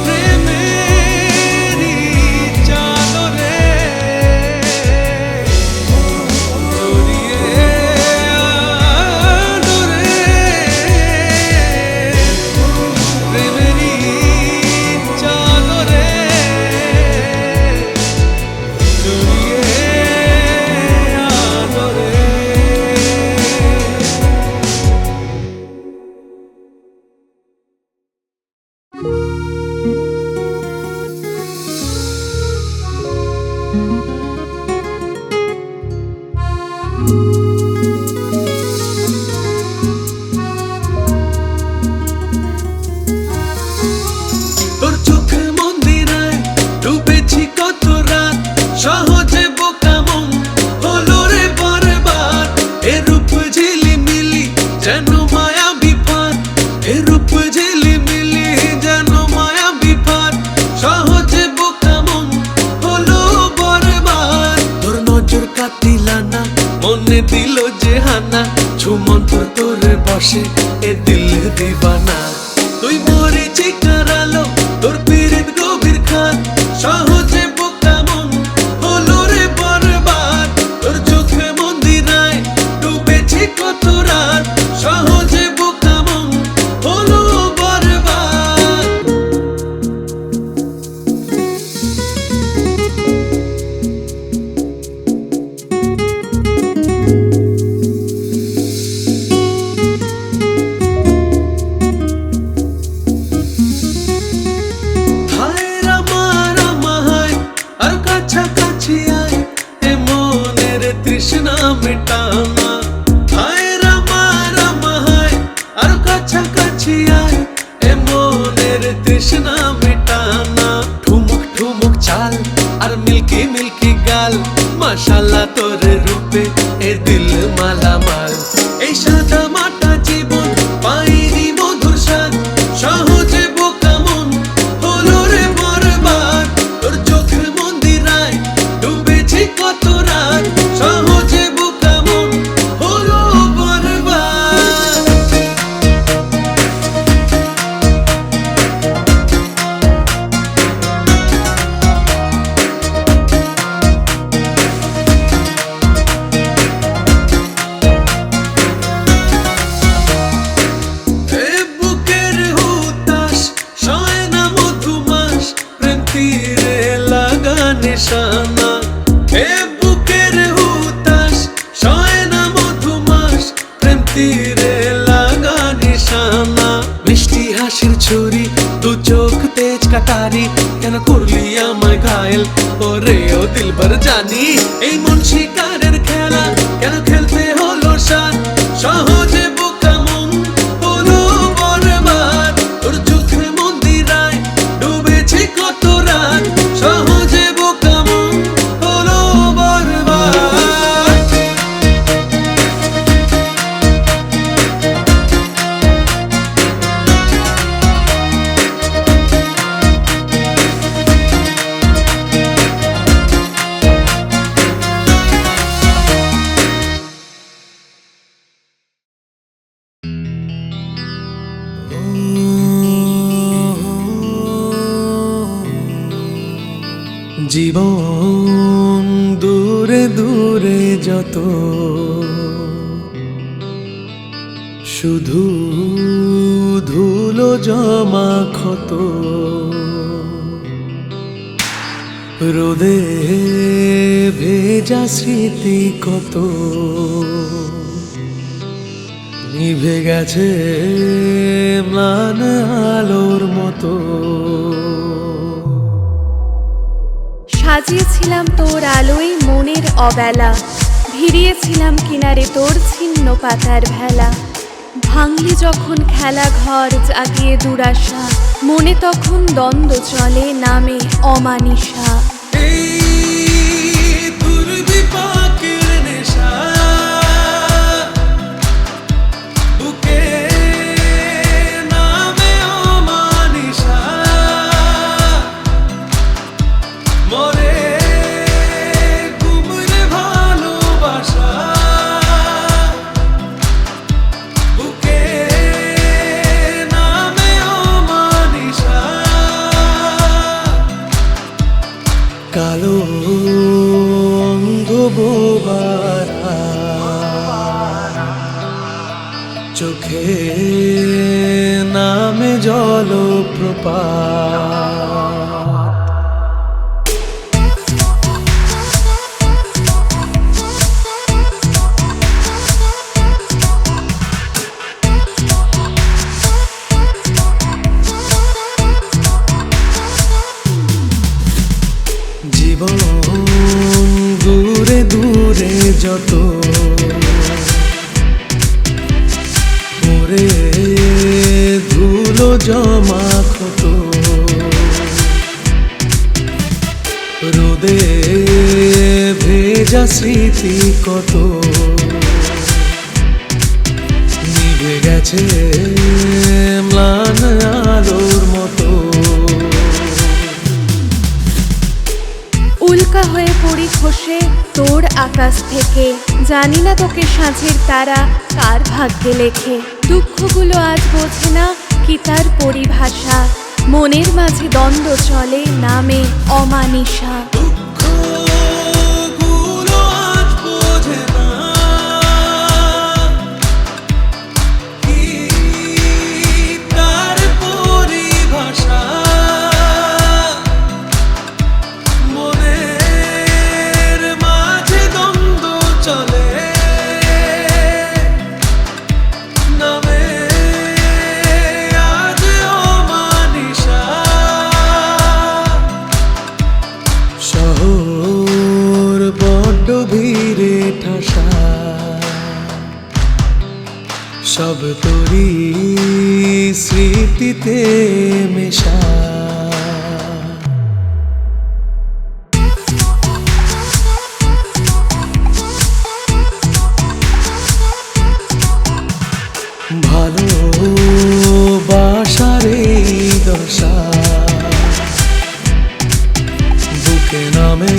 প্রেমেরই চাদরে জড়িয়ে আদরে, প্রেমেরই চাদরে জড়িয়ে আদরে। তোর চোখে মন্দিরায় ডুবেছি কত রাত, সহজে বোকা মন হলো রে বরবাদ। এরূপ ঝিলিমিলি যেন মায়া বিপাদ, এরূপ ঝিলিমিলি যেন মায়া বিপাদ। সহজে বোকা মন হলো বরবাদ। তোর নজর কাটিলা না, মনে দিল যে হানা, ছুমন্ত্র তোর বসে এ দিল দিবানা। তুই মরেছি কারালো তোর পীড়িত গভীর খান, সহজে বোকা মন হলো রে বরবাদ। তোর চোখে মন্দিরায় ডুবেছি কত রাত, সহজে বোকা মন হলো বরবাদ। মেটানা। হায় রামা রামা হায়, আর কাছাকাছি আয়, এ মনের তৃষ্ণা মেটানা। ঠুমুক ঠুমুক চাল আর মিল্কি মিল্কি গাল, মাশাল্লাহ তোর রূপে এ দিল মালামাল। এই সাদা মাটা জীবন পাইনি মধুর স্বাদ, সহজে বোকা মন হলো রে বরবাদ। তোর চোখের মন্দিরায় ডুবেছি কত রাত, সহজে বোকা মন হলো বরবাদ। এ বুকের হুতাশ সয় না মধুমাস, প্রেম তীরে লাগা নিশানা। এ বুকের হুতাশ সয় না মধুমাস, প্রেম তীরে লাগা নিশানা। মিষ্টি হাসির ছুরি, দু চোখ তেজ কাটারি, কেন করলি আমায় ঘায়েল ওরে ও দিলবার জানি। এই মন শিকারের খেলা কেন খেলতে হলো সাথ, সহজে বোকা মন হলো বরবাদ। তোর চোখের মন্দিরায় ডুবেছি কত রাত, সহজে বোকা মন হলো বরবাদ। জীবন দূরে দূরে যত, শুধু ধুলো জমা ক্ষত। রোদে ভেজা স্মৃতি কত, নিভে গেছে ম্লান আলোর মতো। সাজিয়েছিলাম তোর আলোয় মনের অবেলা, ভিড়িয়েছিলাম কিনারে তোর ছিন্ন পাতার ভেলা। ভাঙলি যখন খেলা ঘর জাগিয়ে দুরাশা, মনে তখন দ্বন্দ্ব চলে নামে অমানিসা। এই দুর্বিপাকের নেশা, বুকে নামে অমানিসা। মরে গুমরে ভালোবাসা, বুকে নামে অমানিসা। কালো অন্ধ বোবার চোখে নামে জলপ্রপাত। জীবন দূরে দূরে যত, ওরে ধুলো জমা ক্ষত। রোদে ভেজা স্মৃতি কত, নিভে গেছে ম্লান আলোর মতো। উল্কা হয়ে পড়ি খসে তোর আকাশ থেকে, জানি না তোকে সাঁঝের তারা কার ভাগ্যে লেখে। দুঃখগুলো আজ বোঝে না কি তার পরিভাষা, মনের মাঝে দ্বন্দ্ব চলে নামে অমানিসা। দুঃখগুলো আজ বোঝে না কি তার পরিভাষা, মনের মাঝে দ্বন্দ্ব চলে নামে আজ অমানিসা। সব তোরই স্মৃতিতে মেশা। ভালোবাসার এই দশা বুকে নামে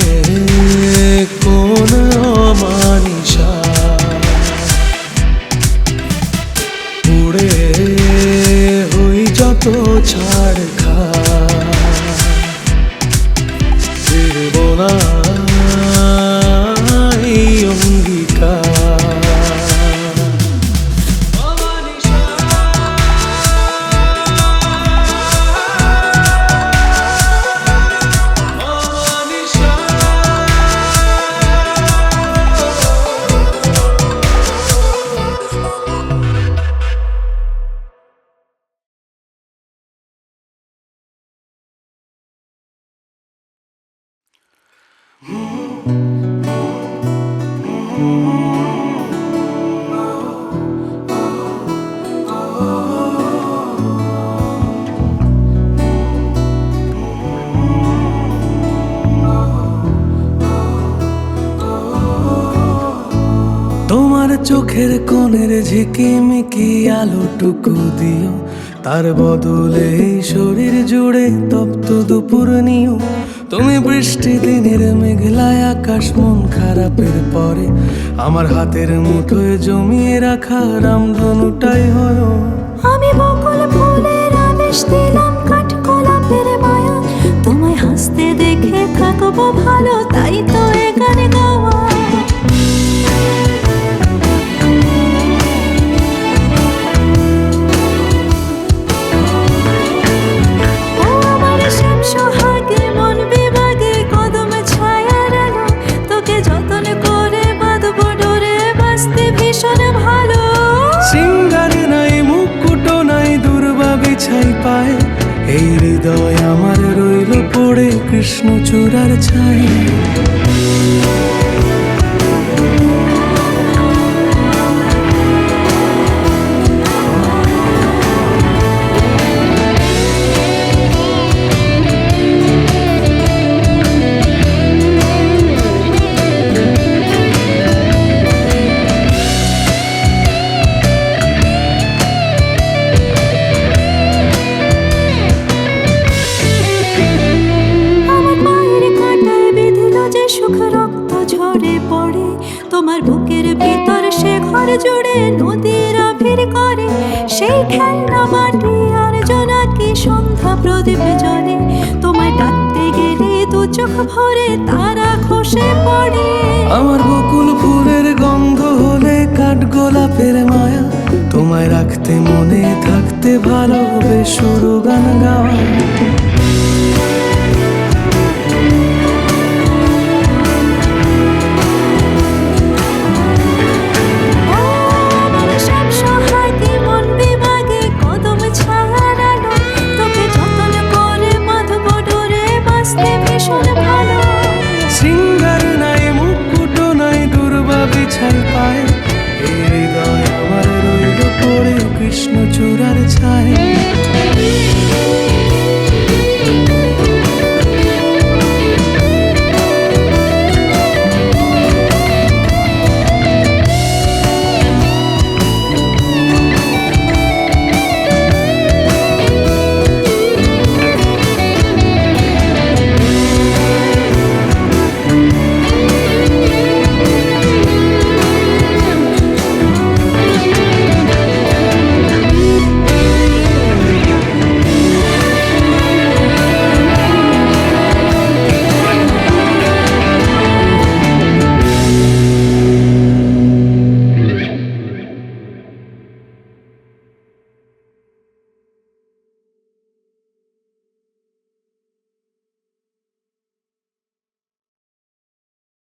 কোন অমানিসা, উড়ে হই যত ছাড় খা, ফিরব না এই অঙ্গীকার। তোমার চোখের কোণের ঝিকিমিকি আলোটুকু দিও, তার বদলে এই শরীর জুড়ে তপ্ত দুপুর নিও। তুমি বৃষ্টি দিনের মেঘলায় আকাশ মন খারাপের পরে, আমার হাতের মুঠোয় জমিয়ে রাখা রামধনুটাই হলো। আমি বকুল ফুলের আবেশ দিলাম কাঠগোলাপের মায়া, তোমায় হাসতে দেখে থাকবো ভালো, তাই তো এ গানে গাওয়া। পায় এই হৃদয় আমার রইল পড়ে কৃষ্ণচূড়ার ছায়। তোমার বুকের ভিতর সে ঘর জুড়ে নদীর আভির করে, সেই খেলনা মাটি আর জোনাকি সন্ধ্যা প্রদীপ জ্বলে। তোমায় ডাকতে গেলে দু চোখ ভরে তারা খসে পড়ে। আমার বকুল ফুলের গন্ধ হলে কাঠগোলাপের মায়া, তোমায় রাখতে মনে থাকতে ভালোবেসে শুরু গান গাওয়া।